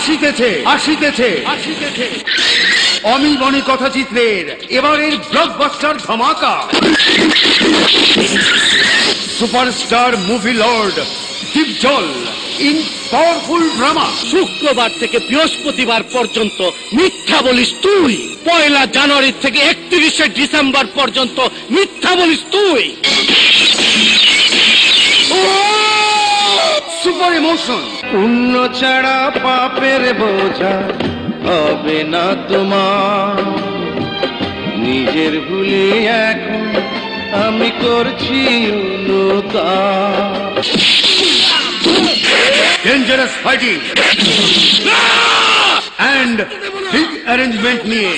আসিতেছে আসিতেছে আসিতেছে অমিবনী কথাচিত্রের এবারের ব্লকবাস্টার ধামাকা superstar movie Lord Dipjol in powerful drama. শুক্রবার থেকে বৃহস্পতিবার পর্যন্ত মিথ্যা বলিস তুই, 1 জানুয়ারি থেকে 31 ডিসেম্বর পর্যন্ত মিথ্যা বলিস তুই। Super emotion. পুণ্য ছাড়া পাপের বোঝা হবে না তোমার, নিজের ভুলে এখন আমি করছি অনুতাপ। Dangerous fighting and big arrangement নিয়ে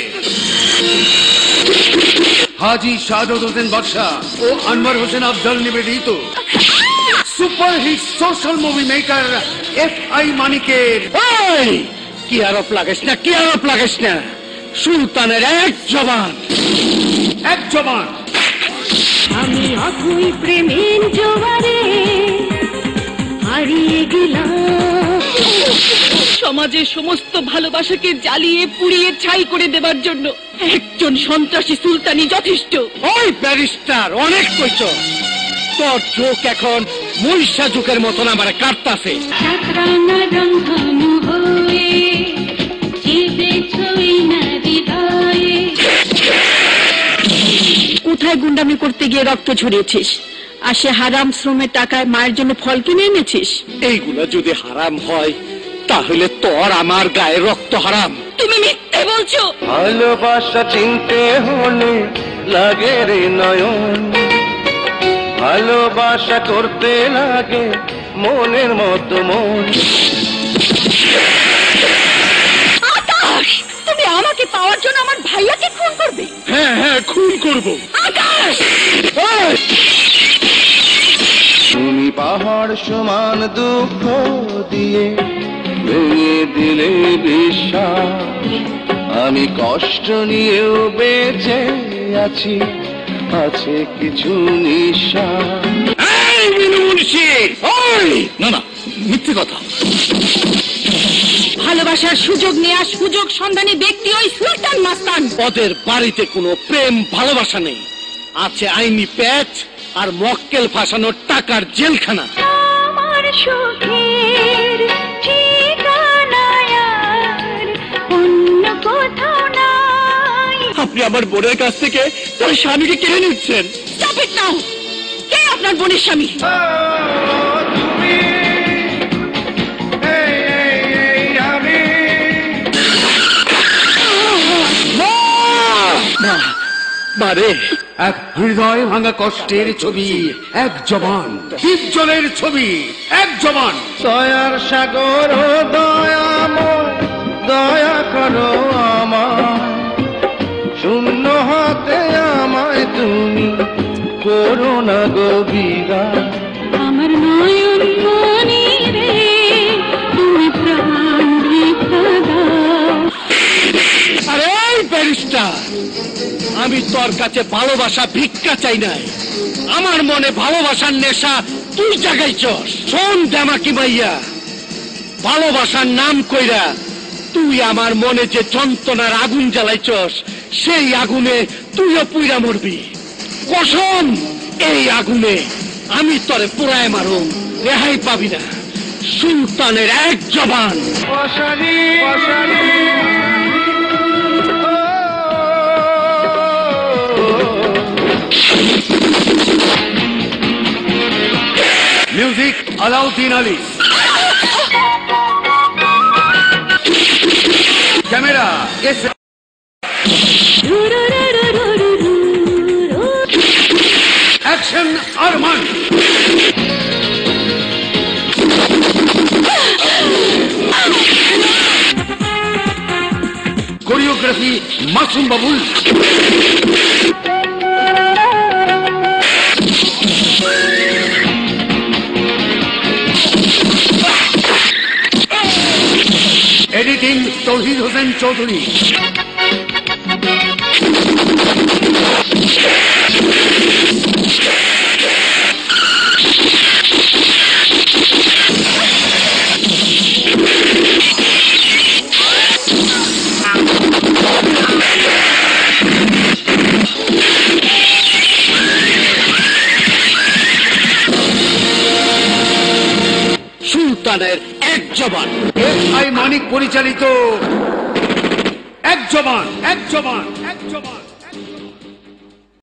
হাজি শাহাদত হোসেন বাদশা ও আনোয়ার হোসেন আফজাল নিবেদিত superhit social movie maker FI মানিকের কি আরোপ লাগাইস না, কি আরোপ লাগাইস না। সুলতানের এক জবান, এক জবান। আমি আকুল প্রেমের জোয়ারে হারিয়ে গেলাম, সমাজের সমস্ত ভালোবাসাকে জ্বালিয়ে পুড়িয়ে ছাই করে দেবার জন্য একজন সন্ত্রাসী সুলতানি যথেষ্ট। ওই ব্যারিস্টার অনেক কইছ, তোর চোখ এখন মহিষা যুগের মতন আমার কাটতাছে। কোথায় গুন্ডামি করতে গিয়ে রক্ত ঝরিয়েছিস, আর সে হারাম শ্রমের টাকায় মায়ের জন্য ফল কিনে এনেছিস। এইগুলা যদি হারাম হয় তাহলে তোর আমার গায়ে রক্ত হারাম। তুমি মিথ্যে বলছো। ভালোবাসা চিনতে হলে লাগে রে নয়ন, ভালোবাসা করতে লাগে মনের মতো মন। আকাশ, তুমি আমাকে পাওয়ার জন্য আমার ভাইয়াকে খুন করবে? হ্যাঁ হ্যাঁ, খুন করব। আকাশ, তুমি পাহাড় সমান দুঃখ দিয়ে ভেঙে দিলে বিশ্বাস, আমি কষ্ট নিয়েও বেঁচে আছি, আছে কিছু নিঃশ্বাস। না না, মিথ্যে কথা। ভালোবাসার সুযোগ নেওয়া সুযোগ সন্ধানী ব্যক্তি ওই সুলতান মাস্তান। ওদের বাড়িতে কোনো প্রেম ভালোবাসা নেই, আছে আইনি প্যাচ আর মক্কেল ফাঁসানোর টাকার জেলখানা। আমার সুখের ঠিকানা আর অন্য কোথাও নাই। আপনি আমার বোনের কাছ থেকে তার স্বামীকে কেড়ে নিচ্ছেন। Stop it now! কে আপনার বোনের স্বামী? বারে এক হৃদয় ভাঙা কষ্টের ছবি, এক জবান। দীপজলের ছবি, এক জবান। দয়ার সাগর ও দয়াময়, দয়া করো আমায়, শূন্য হাতে আমায় তুমি করো না গো বিদায়। আমার নয়ন মনি রে, তুমি প্রাণ ভিক্ষা দাও। আরে ব্যারিস্টার, আমি তোর কাছে ভালোবাসা ভিক্ষা চাই নাই, আমার মনে ভালোবাসার নেশা তুই জাগাইছস। শোন জামাকি মাইয়া, ভালোবাসার নাম কইরা তুই আমার মনে যে যন্ত্রণার আগুন জ্বালাইছস, সেই আগুনে তুইও পুইরা মরবি। কসম, এই আগুনে আমি তোরে পুরায় মারুম, রেহাই পাবি না। সুলতানের এক জবান। Music Alauddin Ali, camera action Arman, choreography Masum Babul, editing Tauhid Hossain Chowdhury. সুলতানের এক জবান। এফআই মানিক পরিচালিত এক জবান।